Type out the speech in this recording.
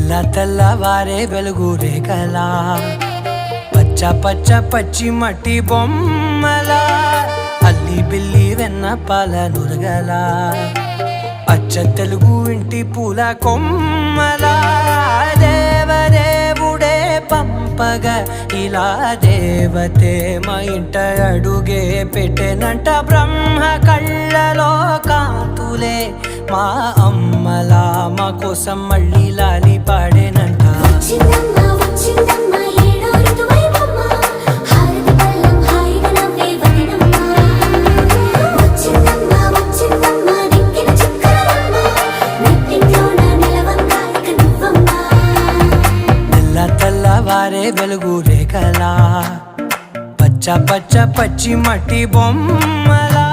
తెల్లవారే వెలుగు రేఖలా పచ్చ పచ్చ పచ్చి మట్టి బొమ్మలా అల్లి బిల్లి వెన్న పాల నురగలా అచ్చ తెలుగు ఇంటి పూల కొమ్మలా దేవదేవుడే పంపగా ఇలా దేవతే మా ఇంట అడుగే పెట్టెనంట బ్రహ్మ కళ్ళలో కాంతులే మా అమ్మలా మా కోసం మళ్ళీ లాలి పాడేనంట తెల్లవారే వెలుగు రేఖలా పచ్చ పచ్చ పచ్చి మట్టి బొమ్మలా